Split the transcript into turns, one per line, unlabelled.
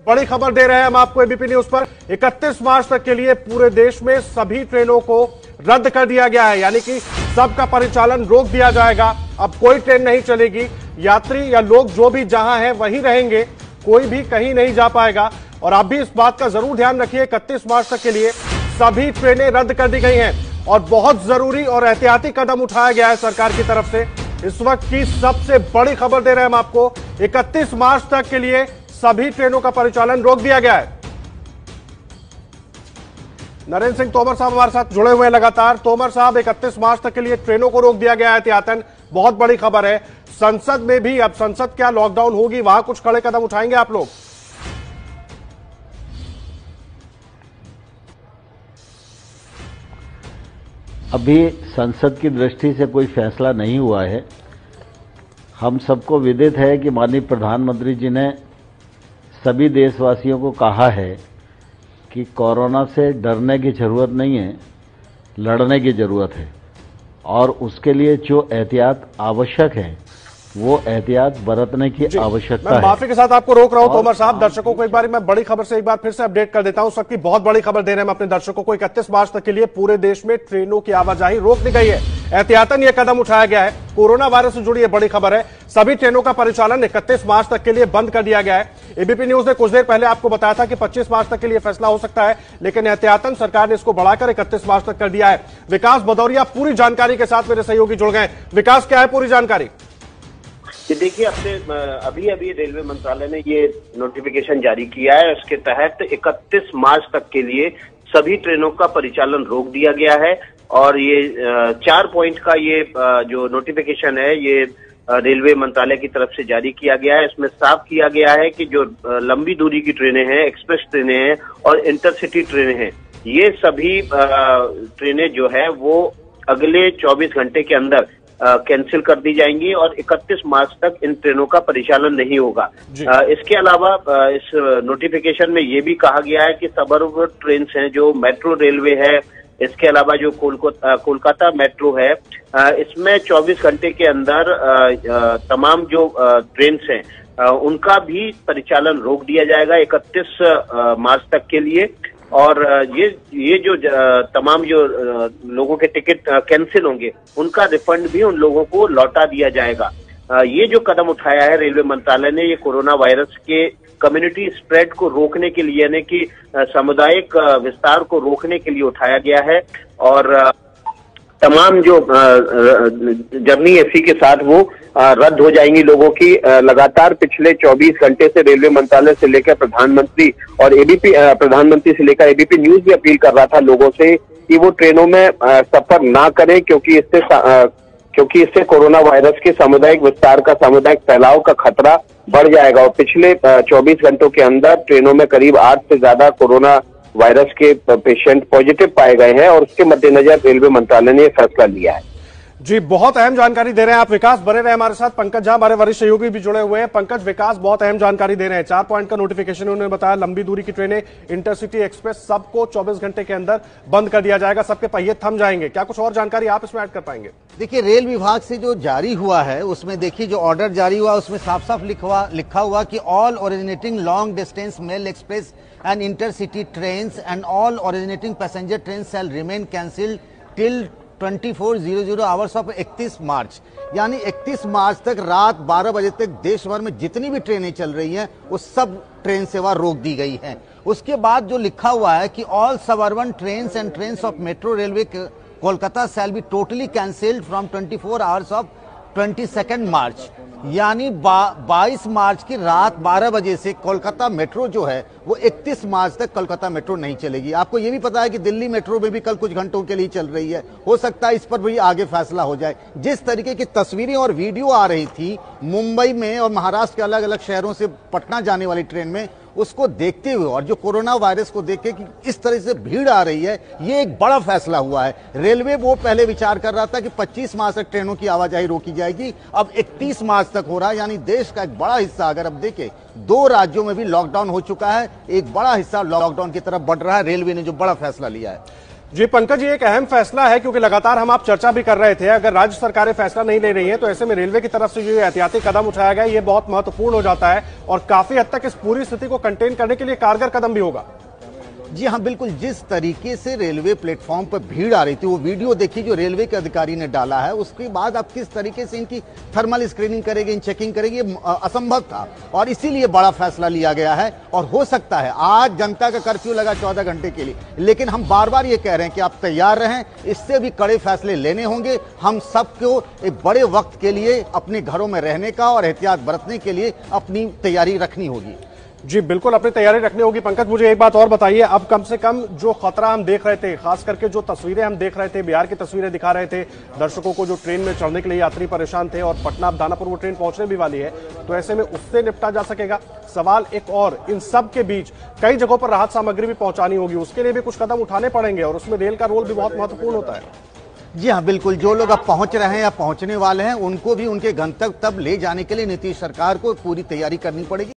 बड़ी खबर दे रहे हैं हम आपको एबीपी न्यूज पर। 31 मार्च तक के लिए पूरे देश में सभी ट्रेनों को रद्द कर दिया गया है, यानी कि सबका परिचालन रोक दिया जाएगा। अब कोई ट्रेन नहीं चलेगी, यात्री या लोग जो भी जहां हैं वहीं रहेंगे, कोई भी कहीं नहीं जा पाएगा। और आप भी इस बात का जरूर ध्यान रखिए, 31 मार्च तक के लिए सभी ट्रेनें रद्द कर दी गई हैं और बहुत जरूरी और एहतियाती कदम उठाया गया है सरकार की तरफ से। इस वक्त की सबसे बड़ी खबर दे रहे हैं हम आपको, 31 मार्च तक के लिए सभी ट्रेनों का परिचालन रोक दिया गया है। नरेंद्र सिंह तोमर साहब हमारे साथ जुड़े हुए हैं लगातार। तोमर साहब, 31 मार्च तक के लिए ट्रेनों को रोक दिया गया है एहतियातन, बहुत बड़ी खबर है। संसद में भी अब संसद क्या लॉकडाउन होगी, वहां कुछ कड़े कदम उठाएंगे आप लोग?
अभी संसद की दृष्टि से कोई फैसला नहीं हुआ है। हम सबको विदित है कि माननीय प्रधानमंत्री जी ने सभी देशवासियों को कहा है कि कोरोना से डरने की जरूरत नहीं है, लड़ने की जरूरत है और उसके लिए जो एहतियात आवश्यक है वो एहतियात बरतने की आवश्यकता है।
माफी के साथ आपको रोक रहा हूं तोमर साहब। दर्शकों को एक बार मैं बड़ी खबर से एक बार फिर से अपडेट कर देता हूं। सबकी बहुत बड़ी खबर दे रहे हैं हम अपने दर्शकों को। 31 मार्च तक के लिए पूरे देश में ट्रेनों की आवाजाही रोक दी गई है, एहतियातन यह कदम उठाया गया है। कोरोना वायरस से जुड़ी यह बड़ी खबर है। सभी ट्रेनों का परिचालन 31 मार्च तक के लिए बंद कर दिया गया है। एबीपी न्यूज ने कुछ देर पहले आपको बताया था कि 25 मार्च तक के लिए फैसला हो सकता है, लेकिन एहतियातन सरकार ने इसको बढ़ाकर 31 मार्च तक कर दिया है। विकास भदौरिया पूरी जानकारी के साथ मेरे सहयोगी जुड़ गए। विकास, क्या है पूरी जानकारी?
देखिए, अभी रेलवे मंत्रालय ने ये नोटिफिकेशन जारी किया है। इसके तहत 31 मार्च तक के लिए सभी ट्रेनों का परिचालन रोक दिया गया है और ये 4 पॉइंट का ये जो नोटिफिकेशन है ये रेलवे मंत्रालय की तरफ से जारी किया गया है। इसमें साफ किया गया है कि जो लंबी दूरी की ट्रेनें हैं, एक्सप्रेस ट्रेनें हैं और इंटरसिटी ट्रेनें हैं, ये सभी ट्रेनें जो है वो अगले 24 घंटे के अंदर कैंसिल कर दी जाएंगी और 31 मार्च तक इन ट्रेनों का परिचालन नहीं होगा। इसके अलावा इस नोटिफिकेशन में ये भी कहा गया है कि सबअर्बन ट्रेन हैं, जो मेट्रो रेलवे है, इसके अलावा जो कोलकाता मेट्रो है, इसमें 24 घंटे के अंदर तमाम जो ट्रेन हैं उनका भी परिचालन रोक दिया जाएगा 31 मार्च तक के लिए। और ये जो तमाम जो लोगों के टिकट कैंसिल होंगे उनका रिफंड भी उन लोगों को लौटा दिया जाएगा। ये जो कदम उठाया है रेलवे मंत्रालय ने, ये कोरोना वायरस के कम्युनिटी स्प्रेड को रोकने के लिए, यानी कि सामुदायिक विस्तार को रोकने के लिए उठाया गया है। और तमाम जो जर्नी इसी के साथ वो रद्द हो जाएंगी लोगों की। लगातार पिछले 24 घंटे से रेलवे मंत्रालय से लेकर प्रधानमंत्री और एबीपी प्रधानमंत्री से लेकर एबीपी न्यूज भी अपील कर रहा था लोगों से कि वो ट्रेनों में सफर ना करें, क्योंकि इससे कोरोना वायरस के सामुदायिक विस्तार का, सामुदायिक फैलाव का खतरा बढ़ जाएगा। और पिछले 24 घंटों के अंदर ट्रेनों में करीब 8 से ज्यादा कोरोना वायरस के पेशेंट पॉजिटिव पाए गए हैं और उसके मद्देनजर रेलवे मंत्रालय ने फैसला लिया है।
जी, बहुत अहम जानकारी दे रहे हैं आप विकास। बने रहे हमारे साथ पंकज झा, हमारे वरिष्ठ सहयोगी भी जुड़े हुए हैं। पंकज, विकास बहुत अहम जानकारी दे रहे हैं। 4 पॉइंट का नोटिफिकेशन उन्होंने बताया, लंबी दूरी की ट्रेनें, इंटरसिटी एक्सप्रेस, सबको 24 घंटे के अंदर बंद कर दिया जाएगा, सबके पहिए थम जाएंगे। क्या कुछ और जानकारी आप इसमें ऐड कर पाएंगे?
देखिए, रेल विभाग से जो जारी हुआ है उसमें देखिए, जो ऑर्डर जारी हुआ उसमें साफ साफ लिखा हुआ कि all originating long distance mail express and intercity trains and all originating passenger train shall remain cancelled till 24:00 hours of 31 March. यानी 31 मार्च तक रात 12 बजे तक देश भर में जितनी भी ट्रेनें चल रही हैं वो सब ट्रेन सेवा रोक दी गई है। उसके बाद जो लिखा हुआ है कि all suburban trains and trains of metro railway Kolkata shall be totally cancelled from 24 hours of 22 मार्च। यानी 22 मार्च की रात 12 बजे से कोलकाता मेट्रो जो है वो 31 मार्च तक कोलकाता मेट्रो नहीं चलेगी। आपको ये भी पता है कि दिल्ली मेट्रो में भी कल कुछ घंटों के लिए चल रही है, हो सकता है इस पर भी आगे फैसला हो जाए। जिस तरीके की तस्वीरें और वीडियो आ रही थी मुंबई में और महाराष्ट्र के अलग अलग शहरों से पटना जाने वाली ट्रेन में, उसको देखते हुए और जो कोरोना वायरस को देख के कि इस तरह से भीड़ आ रही है, ये एक बड़ा फैसला हुआ है। रेलवे वो पहले विचार कर रहा था कि 25 मार्च तक ट्रेनों की आवाजाही रोकी जाएगी, अब 31 मार्च तक हो रहा है। यानी देश का एक बड़ा हिस्सा, अगर अब देखें 2 राज्यों में भी लॉकडाउन हो चुका है, एक बड़ा हिस्सा लॉकडाउन की तरफ बढ़ रहा है। रेलवे ने जो बड़ा फैसला लिया है।
जी पंकज, ये एक अहम फैसला है क्योंकि लगातार हम आप चर्चा भी कर रहे थे, अगर राज्य सरकारें फैसला नहीं ले रही हैं तो ऐसे में रेलवे की तरफ से जो एहतियाती कदम उठाया गया ये बहुत महत्वपूर्ण हो जाता है और काफी हद तक इस पूरी स्थिति को कंटेन करने के लिए कारगर कदम भी होगा।
जी हाँ, बिल्कुल। जिस तरीके से रेलवे प्लेटफॉर्म पर भीड़ आ रही थी, वो वीडियो देखिए जो रेलवे के अधिकारी ने डाला है, उसके बाद अब किस तरीके से इनकी थर्मल स्क्रीनिंग करेंगे, चेकिंग करेंगे, ये असंभव था और इसीलिए बड़ा फैसला लिया गया है। और हो सकता है आज जनता का कर्फ्यू लगा 14 घंटे के लिए, लेकिन हम बार बार ये कह रहे हैं कि आप तैयार रहें, इससे भी कड़े फैसले लेने होंगे। हम सबको एक बड़े वक्त के लिए अपने घरों में रहने का और एहतियात बरतने के लिए अपनी तैयारी रखनी होगी।
जी बिल्कुल, अपनी तैयारी रखनी होगी। पंकज, मुझे एक बात और बताइए, अब कम से कम जो खतरा हम देख रहे थे, खास करके जो तस्वीरें हम देख रहे थे, बिहार की तस्वीरें दिखा रहे थे दर्शकों को, जो ट्रेन में चढ़ने के लिए यात्री परेशान थे और पटना अब दानापुर वो ट्रेन पहुंचने भी वाली है, तो ऐसे में उससे निपटा जा सकेगा? सवाल एक और, इन सब के बीच कई जगहों पर राहत सामग्री भी पहुंचानी होगी, उसके लिए भी कुछ कदम उठाने पड़ेंगे और उसमें रेल का रोल भी बहुत महत्वपूर्ण होता है।
जी हाँ, बिल्कुल। जो लोग अब पहुंच रहे हैं या पहुंचने वाले हैं, उनको भी उनके गंतव्य तक ले जाने के लिए नीतीश सरकार को पूरी तैयारी करनी पड़ेगी।